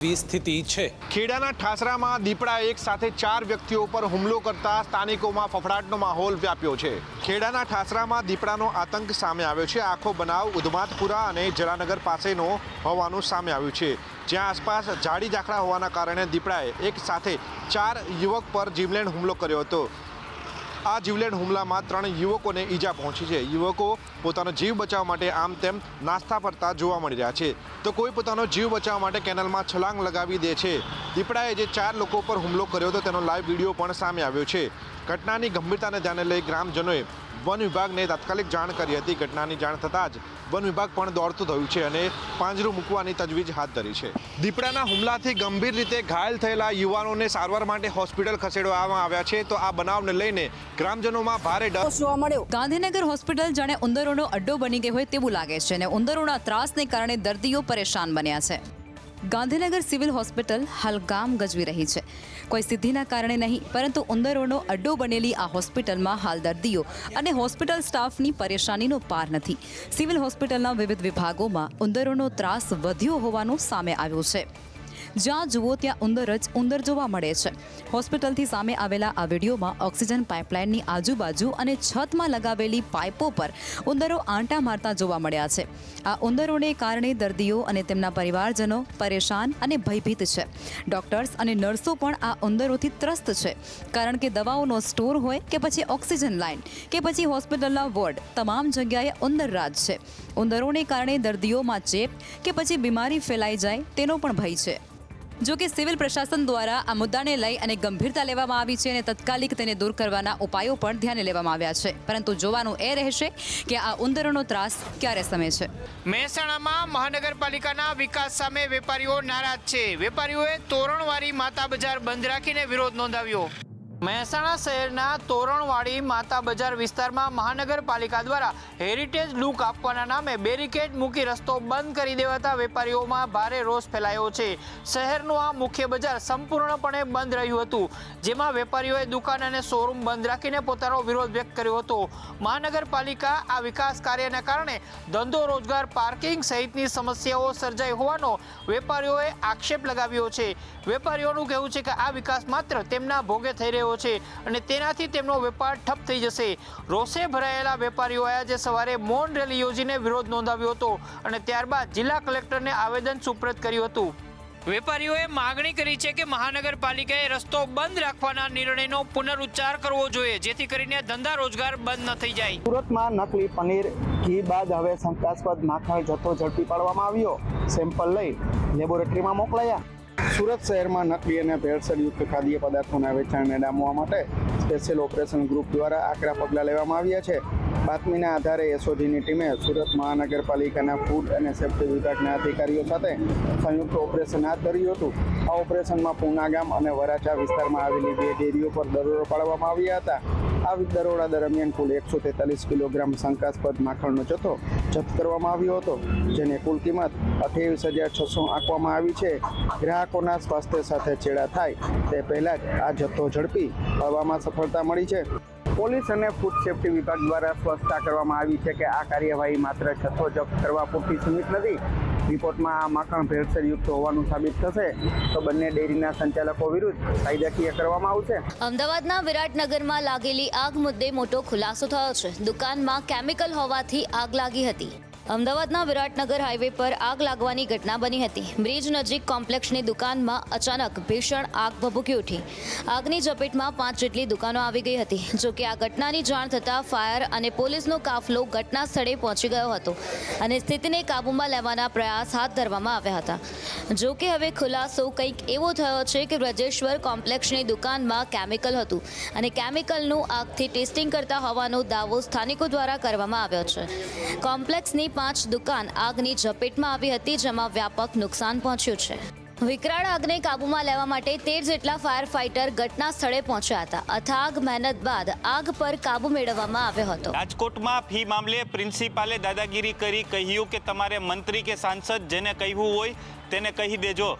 સ્થિતિ છે। ખેડાના ઠાસરામાં દીપડાએ એક સાથે 4 વ્યક્તિઓ પર હુમલો કરતા સ્થાનિકોમાં ફફડાટનો માહોલ વ્યાપ્યો છે। ખેડાના ઠાસરામાં દીપડાનો આતંક સામે આવ્યો છે। આખો બનાવ ઉધમાતપુરા અને જલાનગર પાસેનો હોવાનું સામે આવ્યું છે, જ્યાં આસપાસ ઝાડી ઝાકડા હોવાના કારણે દીપડાએ એક સાથે 4 યુવક પર જીવલેણ હુમલો કર્યો હતો। આ જીવલેણ હુમલામાં 3 યુવકોને ઈજા પહોંચી છે। યુવકો પોતાનો જીવ બચાવવા માટે આમ તેમ નાસ્તા ફરતા જોવા મળી રહ્યા છે, તો કોઈ પોતાનો જીવ બચાવવા માટે કેનલમાં છલાંગ લગાવી દે છે। દીપડાએ જે 4 લોકો પર હુમલો કર્યો હતો તેનો લાઈવ વિડીયો પણ સામે આવ્યો છે। ઘટનાની ગંભીરતાને ધ્યાને લઈ ગ્રામજનોએ વન વિભાગને તાત્કાલિક જાણ કરી હતી। ઘટનાની જાણ થતાં જ વન વિભાગ પણ દોડતું થયું છે અને પાંજરું મૂકવાની તજવીજ હાથ ધરી છે। દીપડાના હુમલાથી ગંભીર રીતે ઘાયલ થયેલા યુવાનોને સારવાર માટે હોસ્પિટલ ખસેડવામાં આવ્યા છે, તો આ બનાવને લઈને ગ્રામજનોમાં ભારે ડર જોવા મળ્યો। ગાંધીનગર હોસ્પિટલ જાણે ઉંદરોનો અડ્ડો બની ગઈ હોય તેવું લાગે છે અને ઉંદરોના ત્રાસને કારણે દર્દીઓ પરેશાન બન્યા છે। ગાંધીનગર સિવિલ હોસ્પિટલ હાલ ગામ ગજવી રહી છે। કોઈ સિદ્ધિના કારણે નહીં, પરંતુ ઉંદરોનો અડ્ડો બનેલી આ હોસ્પિટલમાં હાલ દર્દીઓ અને હોસ્પિટલ સ્ટાફની પરેશાનીનો પાર નથી। સિવિલ હોસ્પિટલના વિવિધ વિભાગોમાં ઉંદરોનો ત્રાસ વધ્યો હોવાનું સામે આવ્યું છે। જ્યાં જુઓ ત્યાં ઉંદર જોવા મળે છે। હોસ્પિટલથી સામે આવેલા આ વિડીયોમાં ઓક્સિજન પાઇપલાઇનની આજુબાજુ અને છતમાં લગાવેલી પાઇપો પર ઉંદરો આંટા મારતા જોવા મળ્યા છે। આ ઉંદરોને કારણે દર્દીઓ અને તેમના પરિવારજનો પરેશાન અને ભયભીત છે। ડોક્ટર્સ અને નર્સો પણ આ ઉંદરોથી ત્રસ્ત છે, કારણ કે દવાઓનો સ્ટોર હોય કે પછી ઓક્સિજન લાઇન કે પછી હોસ્પિટલના વોર્ડ, તમામ જગ્યાએ ઉંદરરાજ છે। ઉંદરોને કારણે દર્દીઓમાં ચેપ કે પછી બીમારી ફેલાઈ જાય તેનો પણ ભય છે। જો કે સિવિલ પ્રશાસન દ્વારા આ મુદ્દાને લઈ અને ગંભીરતા લેવામાં આવી છે અને તાત્કાલિક તેને દૂર કરવાના ઉપાયો પણ ધ્યાને લેવામાં આવ્યા છે, પરંતુ જોવાનું એ રહેશે કે આ ઉંદરોનો ત્રાસ ક્યારે શમે છે। મહેસાણામાં મહાનગરપાલિકાના વિકાસ સામે વેપારીઓ નારાજ છે। વેપારીઓએ તોરણવાળી માતા બજાર બંધ રાખીને વિરોધ નોંધાવ્યો। મહેસાણા શહેરના તોરણવાળી માતા બજાર વિસ્તારમાં મહાનગરપાલિકા દ્વારા હેરિટેજ લુક આપવાના નામે બેરિકેડ મૂકી રસ્તો બંધ કરી દેવાતા વેપારીઓમાં ભારે રોષ ફેલાયો છે। શહેરનું આ મુખ્ય બજાર સંપૂર્ણપણે બંધ રહ્યું હતું, જેમાં વેપારીઓએ દુકાન અને શોરૂમ બંધ રાખીને પોતાનો વિરોધ વ્યક્ત કર્યો હતો। મહાનગરપાલિકા આ વિકાસ કાર્યના કારણે ધંધો, રોજગાર, પાર્કિંગ સહિતની સમસ્યાઓ સર્જાઈ હોવાનો વેપારીઓએ આક્ષેપ લગાવ્યો છે। વેપારીઓનું કહેવું છે કે આ વિકાસ માત્ર તેમના ભોગે થઈ રહ્યો છે અને તેનાથી તેમનો વેપાર ઠપ થઈ જશે। રોષે ભરાયેલા વેપારીઓએ આજે સવારે મૌન રેલી યોજીને વિરોધ નોંધાવ્યો હતો અને ત્યારબાદ જિલ્લા કલેક્ટરને આવેદન સુપ્રત કર્યું હતું। વેપારીઓએ માગણી કરી છે કે મહાનગરપાલિકાએ રસ્તો બંધ રાખવાના નિર્ણયનો પુનરુચ્ચાર કરવો જોઈએ, જેથી કરીને ધંધા રોજગાર બંધ ન થઈ જાય। સુરતમાં નકલી પનીર ઘી બાદ હવે શંકાસ્પદ માખણ જથ્થો ઝડપી પાડવામાં આવ્યો। સેમ્પલ લઈ લેબોરેટરીમાં મોકલાયા। સુરત શહેરમાં નકલી અને ભેળસેળયુક્ત ખાદ્ય પદાર્થોના વેચાણને ડામવા માટે સ્પેશિયલ ઓપરેશન ગ્રુપ દ્વારા આકરા પગલાં લેવામાં આવ્યા છે। બાતમીના આધારે એસઓજીની ટીમે સુરત મહાનગરપાલિકાના ફૂડ અને સેફ્ટી વિભાગના અધિકારીઓ સાથે સંયુક્ત ઓપરેશન હાથ ધર્યું હતું। આ ઓપરેશનમાં પૂના ગામ અને વરાછા વિસ્તારમાં આવેલી 2 ડેરીઓ પર દરોડો પાડવામાં આવ્યા હતા। આ દરોડા દરમિયાન કુલ 143 કિલોગ્રામ શંકાસ્પદ માખણનો જથ્થો જપ્ત કરવામાં આવ્યો હતો, જેની કુલ કિંમત 28,600 આંકવામાં આવી છે। ગ્રાહકોના સ્વાસ્થ્ય સાથે છેડા થાય તે પહેલા જ આ જથ્થો ઝડપી પાડવામાં સફળતા મળી છે। પોલીસ અને ફૂડ સેફ્ટી વિભાગ દ્વારા સ્પષ્ટતા કરવામાં આવી છે કે આ કાર્યવાહી માત્ર જથ્થો જપ્ત કરવા પૂરતી સીમિત નથી। રિપોર્ટમાં આ માખણ ભેળસેળયુક્ત હોવાનું સાબિત થશે તો બંને ડેરીના સંચાલકો વિરુદ્ધ કાયદાકીય કરવામાં આવશે। અમદાવાદના વિરાટનગરમાં લાગેલી આગ મુદ્દે મોટો ખુલાસો થયો છે। દુકાનમાં કેમિકલ હોવાથી આગ લાગી હતી। અમદાવાદના વિરાટનગર હાઈવે પર આગ લાગવાની ઘટના બની હતી। બ્રિજ નજીક કોમ્પ્લેક્સની દુકાનમાં અચાનક ભીષણ આગ ભભૂકી ઉઠી। આગની ઝપેટમાં 5 જેટલી દુકાનો આવી ગઈ હતી। જોકે આ ઘટનાની જાણ થતાં ફાયર અને પોલીસનો કાફલો ઘટના સ્થળે પહોંચી ગયો હતો અને સ્થિતિને કાબૂમાં લેવાના પ્રયાસ હાથ ધરવામાં આવ્યા હતા। જોકે હવે ખુલાસો કંઈક એવો થયો છે કે બ્રજેશ્વર કોમ્પ્લેક્સની દુકાનમાં કેમિકલ હતું અને કેમિકલનું આગથી ટેસ્ટિંગ કરતા હોવાનો દાવો સ્થાનિકો દ્વારા કરવામાં આવ્યો છે। કોમ્પ્લેક્સની 5 દુકાન આગની ઝપેટમાં આવી હતી, જેમાં વ્યાપક નુકસાન પહોંચ્યું છે। વિકરાળ આગને કાબૂમાં લેવા માટે 13 જેટલા ફાયર ફાઇટર ઘટના સ્થળે પહોંચ્યા હતા। અથાગ મહેનત બાદ આગ પર કાબૂ મેળવવામાં આવ્યો હતો। રાજકોટમાં ફી મામલે પ્રિન્સિપાલે દાદાગીરી કરી કહ્યું કે તમારે મંત્રી કે સાંસદ જેને કહેવું હોય તેને કહી દેજો।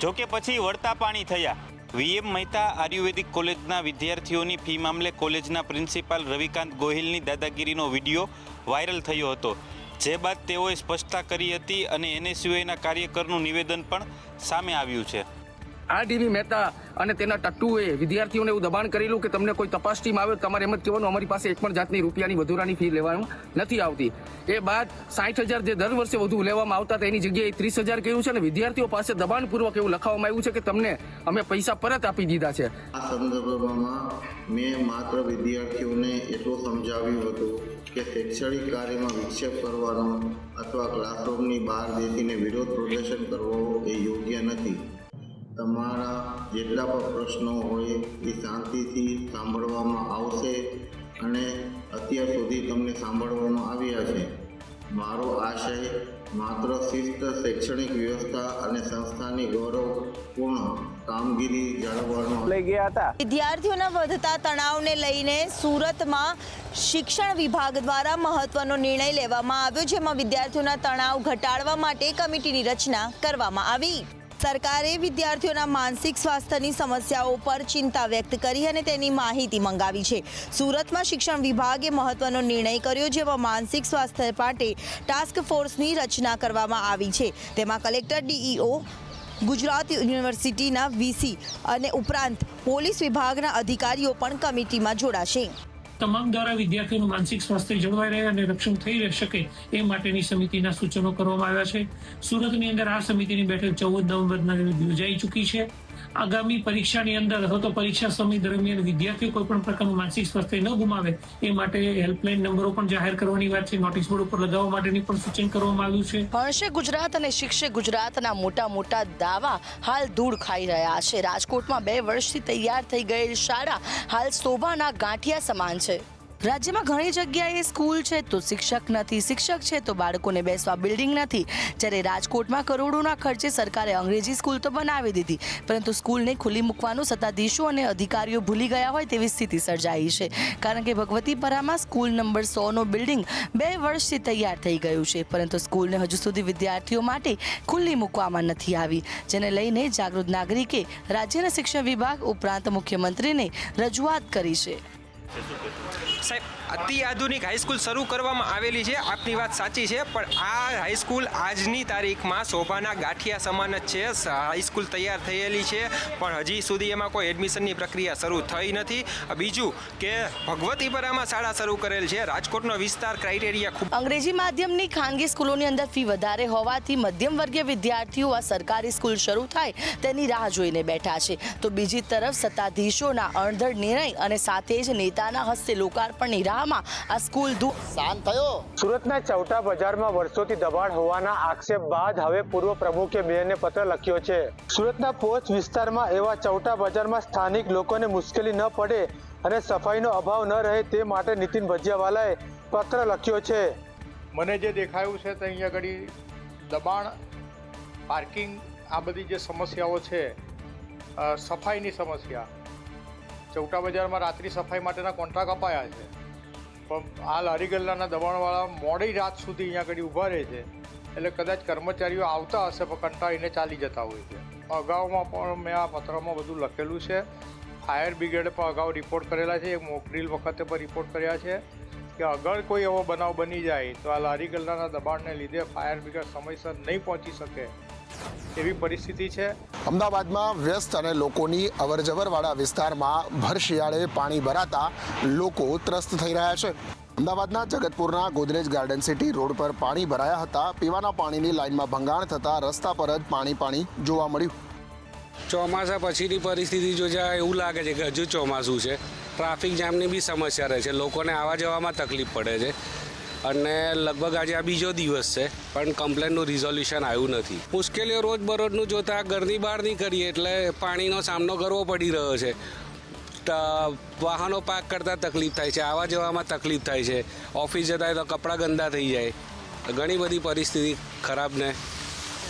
જોકે પછી વળતા પાણી થયા। વીએમ મહેતા આયુર્વેદિક કોલેજના વિદ્યાર્થીઓની ફી મામલે કોલેજના પ્રિન્સિપાલ રવિકાંત ગોહિલની દાદાગીરીનો વિડીયો વાયરલ થયો હતો, જે બાદ તેઓએ સ્પષ્ટતા કરી હતી અને NSUIના કાર્યકરનું નિવેદન પણ સામે આવ્યું છે. RDB મહેતા અને તેના ટટ્ટુએ વિદ્યાર્થીઓને એવું દબાણ કરેલું કે તમને કોઈ તપાસ ટીમ આવે તમારે એમ જ કહેવાનું અમારી પાસે એક પણ જાતની રૂપિયાની વધારાની ફી લેવામાં નથી આવતી. એ બાદ 60,000 જે દર વર્ષે વધુ લેવામાં આવતા હતા એની જગ્યાએ 30,000 કહ્યું છે અને વિદ્યાર્થીઓ પાસે દબાણપૂર્વક એવું લખાવવામાં આવ્યું છે કે તમને અમે પૈસા પરત આપી દીધા છે. આ સંદર્ભમાં મેં માત્ર વિદ્યાર્થીઓને એટલું સમજાવ્યું હતું કે શૈક્ષણિક કાર્યમાં વિક્ષેપ કરવાનો અથવા ક્લાસરૂમની બહાર બેસીને વિરોધ પ્રદર્શન કરવો એ યોગ્ય નથી. તમારા જેટલા પણ પ્રશ્નો હોય એ શાંતિથી સાંભળવામાં આવશે અને અત્યાર સુધી તમને સાંભળવામાં આવ્યા છે. મારો આશય માત્ર શિસ્ત, શૈક્ષણિક વ્યવસ્થા અને સંસ્થાની ગૌરવપૂર્ણ કામગીરી જાળવવાનો લઈ ગયા હતા. વિદ્યાર્થીઓના વધતા તણાવને લઈને સુરતમાં શિક્ષણ વિભાગ દ્વારા મહત્વનો નિર્ણય લેવામાં આવ્યો, જેમાં વિદ્યાર્થીઓના તણાવ ઘટાડવા માટે કમિટીની રચના કરવામાં આવી. સરકારે વિદ્યાર્થીઓના માનસિક સ્વાસ્થ્યની સમસ્યાઓ પર ચિંતા વ્યક્ત કરી અને તેની માહિતી મંગાવી છે. સુરતમાં શિક્ષણ વિભાગે મહત્વનો નિર્ણય કર્યો, જેમાં માનસિક સ્વાસ્થ્ય માટે ટાસ્ક ફોર્સની રચના કરવામાં આવી છે. તેમાં કલેક્ટર, DEO, ગુજરાત યુનિવર્સિટીના VC અને ઉપરાંત પોલીસ વિભાગના અધિકારીઓ પણ કમિટીમાં જોડાશે. તમામ દ્વારા વિદ્યાર્થીઓનું માનસિક સ્વાસ્થ્ય જળવાઈ રહે અને રક્ષણ થઈ શકે એ માટેની સમિતિના સૂચનો કરવામાં આવ્યા છે. સુરતની અંદર આ સમિતિની બેઠક 14 નવેમ્બરના યોજાઈ ચૂકી છે. આગામી પરીક્ષાની અંદર અથવા તો પરીક્ષા સમય દરમિયાન વિદ્યાર્થીઓ કોઈ પણ પ્રકારનું માનસિક સ્વાસ્થ્ય ન ગુમાવે એ માટે હેલ્પલાઇન નંબરો પણ જાહેર કરવાની વાત છે. નોટિસ બોર્ડ ઉપર લગાવવા માટેની પણ સૂચન કરવામાં આવ્યું છે. ભણશે ગુજરાત અને શિક્ષે ગુજરાતના મોટા દાવા હાલ ધૂળ ખાઈ રહ્યા છે. રાજકોટમાં 2 વર્ષથી તૈયાર થઈ ગયેલ શાળા હાલ શોભાના ગાંઠિયા સમાન છે. રાજ્યમાં ઘણી જગ્યાએ સ્કૂલ છે તો શિક્ષક નથી, શિક્ષક છે તો બાળકોને બેસવા બિલ્ડિંગ નથી. જ્યારે રાજકોટમાં કરોડોના ખર્ચે સરકારે અંગ્રેજી સ્કૂલ તો બનાવી દીધી, પરંતુ સ્કૂલને ખુલ્લી મૂકવાનું સત્તાધીશો અને અધિકારીઓ ભૂલી ગયા હોય તેવી સ્થિતિ સર્જાઈ છે. કારણ કે ભગવતીપરામાં સ્કૂલ નંબર 100નો બિલ્ડિંગ 2 વર્ષથી તૈયાર થઈ ગયું છે, પરંતુ સ્કૂલને હજુ સુધી વિદ્યાર્થીઓ માટે ખુલ્લી મૂકવામાં નથી આવી, જેને લઈને જાગૃત નાગરિકે રાજ્યના શિક્ષણ વિભાગ ઉપરાંત મુખ્યમંત્રીને રજૂઆત કરી છે. સાહેબ, અતિ આધુનિક હાઈસ્કૂલ શરૂ કરવામાં આવેલી છે, આપની વાત સાચી છે, પણ આ હાઈસ્કૂલ આજની તારીખમાં શોભાના ગાંઠિયા સમાન જ છે. હાઈસ્કૂલ તૈયાર થયેલી છે પણ હજી સુધી એમાં કોઈ એડમિશનની પ્રક્રિયા શરૂ થઈ નથી. બીજું કે ભગવતીપરામાં શાળા શરૂ કરેલ છે. રાજકોટનો વિસ્તાર ક્રાઇટેરિયા ખૂબ. અંગ્રેજી માધ્યમની ખાનગી સ્કૂલોની અંદર ફી વધારે હોવાથી મધ્યમ વર્ગીય વિદ્યાર્થીઓ આ સરકારી સ્કૂલ શરૂ થાય તેની રાહ જોઈને બેઠા છે. તો બીજી તરફ સત્તાધીશોના અણધડ નિર્ણય અને સાથે જ નેતાના હસ્તે લોકાર્પણની રાહમાં આ સ્કૂલ શાંત થયો. સુરતના ચૌટા બજારમાં વર્ષોથી દબાણ હોવાના આક્ષેપ બાદ હવે પૂર્વ પ્રમુખે મેયરને પત્ર લખ્યો છે. સુરતના પોચ વિસ્તારમાં એવા ચૌટા બજારમાં સ્થાનિક લોકોને મુશ્કેલી ન પડે અને સફાઈનો અભાવ ન રહે તે માટે નીતિન ભજીયાવાલાએ પત્ર લખ્યો છે. મને જે દેખાયું છે તે અહીંયા ઘડી દબાણ, પાર્કિંગ, આ બધી જે સમસ્યાઓ છે, સફાઈની સમસ્યા, ચૌટા બજારમાં રાત્રિ સફાઈ માટેના કોન્ટ્રાક્ટ અપાયા છે, પણ આ લારી ગલ્લાના દબાણવાળા મોડી રાત સુધી અહીંયા આગળ ઊભા રહે છે. એટલે કદાચ કર્મચારીઓ આવતા હશે પણ કંટાળીને ચાલી જતા હોય છે. અગાઉમાં પણ મેં આ પત્રમાં બધું લખેલું છે. ફાયર બ્રિગેડે પણ અગાઉ રિપોર્ટ કરેલા છે, મોક ડ્રીલ વખતે પણ રિપોર્ટ કર્યા છે કે અગર કોઈ એવો બનાવ બની જાય તો આ લારી ગલ્લાના દબાણને લીધે ફાયર બ્રિગેડ સમયસર નહીં પહોંચી શકે એવી પરિસ્થિતિ છે. અમદાવાદમાં વ્યસ્ત અને લોકોની અવરજવરવાળા વિસ્તારમાં ભર શિયાળે પાણી ભરાતા લોકો ત્રસ્ત થઈ રહ્યા છે. અમદાવાદના જગતપુરના ગોદરેજ ગાર્ડન સિટી રોડ પર પાણી ભરાયા હતા. પીવાના પાણીની લાઇનમાં ભંગાણ થતાં રસ્તા પર જ પાણી જોવા મળ્યું. ચોમાસા પછીની પરિસ્થિતિ જોતા એવું લાગે છે કે હજુ ચોમાસું છે. ટ્રાફિક જામની બી સમસ્યા રહે છે, લોકોને આવવા જવામાં તકલીફ પડે છે અને લગભગ આજે આ બીજો દિવસ છે પણ કમ્પ્લેનનું રિઝોલ્યુશન આવ્યું નથી. મુશ્કેલીઓ રોજબરોજનું જોતા ઘરની બહાર નહીં કરીએ એટલે પાણીનો સામનો કરવો પડી રહ્યો છે. વાહનો પાર્ક કરતાં તકલીફ થાય છે, આવવા જવામાં તકલીફ થાય છે, ઓફિસ જતા તો કપડાં ગંદા થઈ જાય. ઘણી બધી પરિસ્થિતિ ખરાબ ને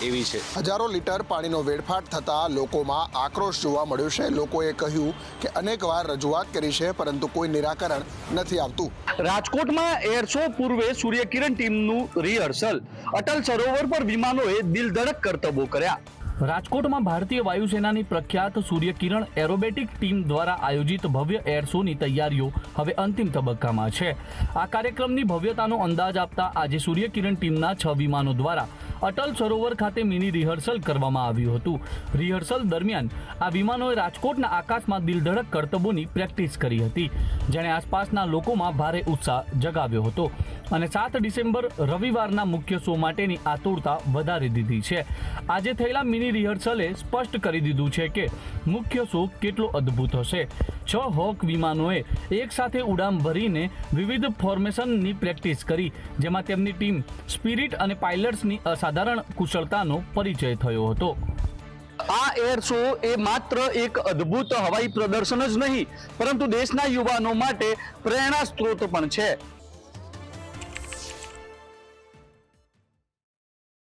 એવી છે. હજારો લીટર પાણીનો વેડફાટ થતાં લોકોમાં આક્રોશ જોવા મળ્યો છે. લોકોએ કહ્યું કે અનેકવાર રજૂઆત કરી છે પરંતુ કોઈ નિરાકરણ નથી આવતું. રાજકોટમાં એર શો પૂર્વે સૂર્યકિરણ ટીમનું રિહર્સલ. અટલ સરોવર પર વિમાનોએ દિલધડક કરતબો કર્યા. રાજકોટમાં ભારતીય વાયુસેનાની પ્રખ્યાત સૂર્યકિરણ એરોબેટિક ટીમ દ્વારા આયોજિત ભવ્ય એર શોની તૈયારીઓ હવે અંતિમ તબક્કામાં છે. આ કાર્યક્રમની ભવ્યતાનો અંદાજ આપતા આજે સૂર્યકિરણ ટીમના 6 વિમાનો દ્વારા અટલ સરોવર ખાતે મિની રિહર્સલ કરવામાં આવ્યું હતું. રિહર્સલ દરમિયાન આ વિમાનોએ રાજકોટના આકાશમાં દિલધડક કરતબોની પ્રેક્ટિસ કરી હતી, જેણે આસપાસના લોકોમાં ભારે ઉત્સાહ જગાવ્યો હતો અને 7 ડિસેમ્બર રવિવારના મુખ્ય શો માટેની આતુરતા વધારી દીધી છે. આજે થયેલા મિની રિહર્સલે સ્પષ્ટ કરી દીધું છે કે મુખ્ય શો કેટલો અદ્ભુત હશે. 6 હોક વિમાનોએ એક સાથે ઉડાન ભરીને વિવિધ ફોર્મેશનની પ્રેક્ટિસ કરી, જેમાં તેમની ટીમ સ્પિરિટ અને પાયલટ્સની અસાધારણ કુશળતાનો પરિચય થયો હતો. આ એર શો એ માત્ર એક અદ્ભુત હવાઈ પ્રદર્શન જ નહીં, પરંતુ દેશના યુવાનો માટે પ્રેરણા સ્ત્રોત પણ છે.